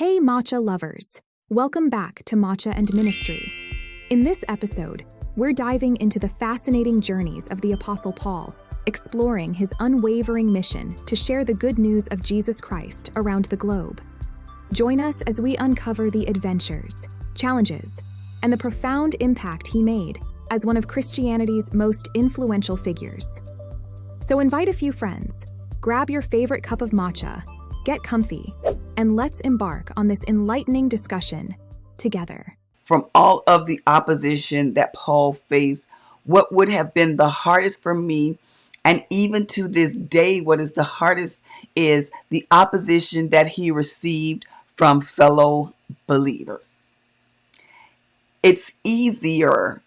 Hey Matcha lovers! Welcome back to Matcha and Ministry. In this episode, we're diving into the fascinating journeys of the Apostle Paul, exploring his unwavering mission to share the good news of Jesus Christ around the globe. Join us as we uncover the adventures, challenges, and the profound impact he made as one of Christianity's most influential figures. So invite a few friends, grab your favorite cup of matcha, get comfy, and let's embark on this enlightening discussion together. From all of the opposition that Paul faced, what would have been the hardest for me, and even to this day, what is the hardest is the opposition that he received from fellow believers. It's easier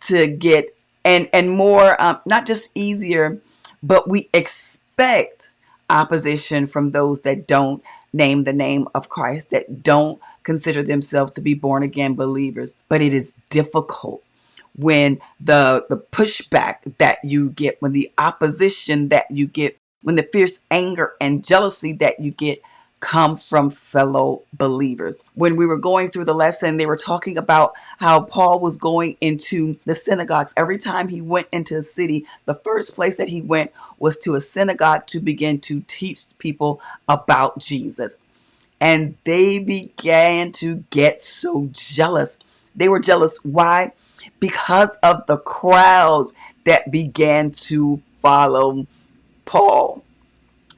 to get, and more, not just easier, but we expect opposition from those that don't name the name of Christ, that don't consider themselves to be born again believers. But it is difficult when the pushback that you get, when the opposition that you get, when the fierce anger and jealousy that you get come from fellow believers. When we were going through the lesson, they were talking about how Paul was going into the synagogues. Every time he went into a city, the first place that he went was to a synagogue to begin to teach people about Jesus. And they began to get so jealous. They were jealous. Why? Because of the crowds that began to follow Paul.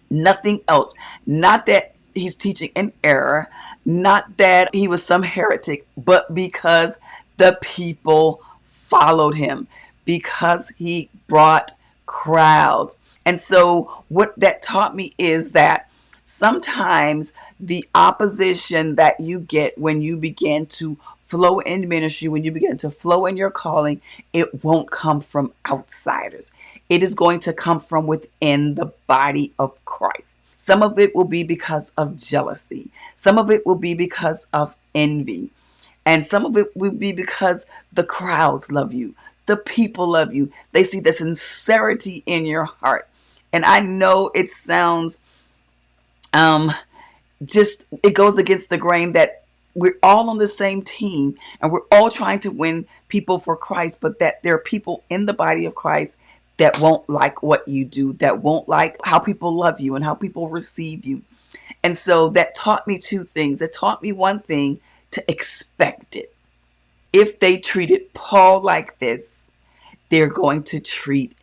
Nothing else. Not that he's teaching in error, not that he was some heretic, but because the people followed him, because he brought crowds. And so what that taught me is that sometimes the opposition that you get when you begin to flow in ministry, when you begin to flow in your calling, it won't come from outsiders. It is going to come from within the body of Christ. Some of it will be because of jealousy. Some of it will be because of envy. And some of it will be because the crowds love you. The people love you. They see the sincerity in your heart. And I know it sounds, it goes against the grain that we're all on the same team and we're all trying to win people for Christ, but that there are people in the body of Christ that won't like what you do, that won't like how people love you and how people receive you. And so that taught me two things. It taught me one thing, to expect it. If they treated Paul like this, they're going to treat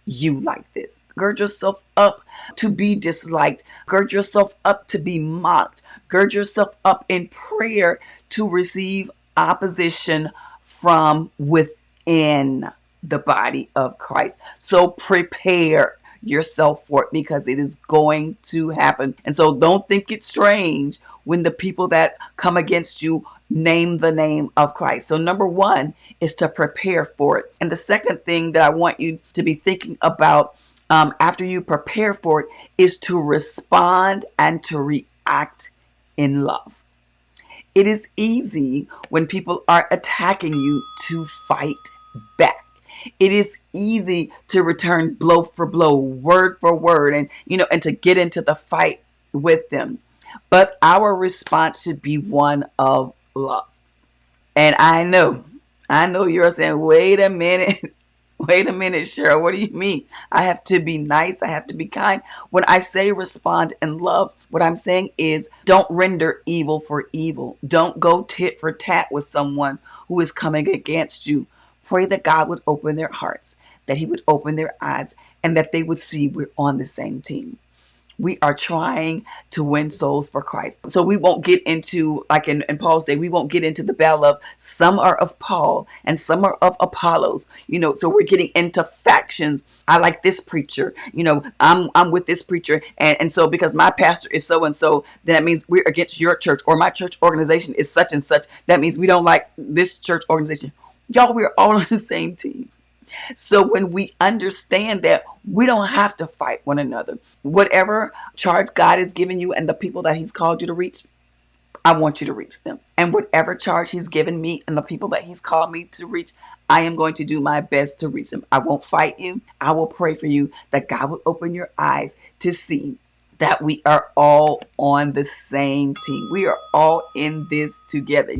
you like this. Gird yourself up to be disliked. Gird yourself up to be mocked. Gird yourself up in prayer to receive opposition from within the body of Christ. So prepare yourself for it, because it is going to happen. And so don't think it's strange when the people that come against you name the name of Christ. So number one is to prepare for it. And the second thing that I want you to be thinking about after you prepare for it is to respond and to react in love. It is easy when people are attacking you to fight back. It is easy to return blow for blow, word for word, and to get into the fight with them. But our response should be one of love. And I know you're saying, wait a minute, Cheryl, what do you mean? I have to be nice. I have to be kind. When I say respond in love, what I'm saying is don't render evil for evil. Don't go tit for tat with someone who is coming against you. Pray that God would open their hearts, that he would open their eyes, and that they would see we're on the same team. We are trying to win souls for Christ. So we won't get into, like in Paul's day, we won't get into the battle of some are of Paul and some are of Apollos. So we're getting into factions. I like this preacher. I'm with this preacher. And so because my pastor is so-and-so, then that means we're against your church, or my church organization is such and such. That means we don't like this church organization. Y'all, we're all on the same team. So when we understand that we don't have to fight one another, whatever charge God has given you and the people that he's called you to reach, I want you to reach them. And whatever charge he's given me and the people that he's called me to reach, I am going to do my best to reach them. I won't fight you. I will pray for you that God will open your eyes to see that we are all on the same team. We are all in this together.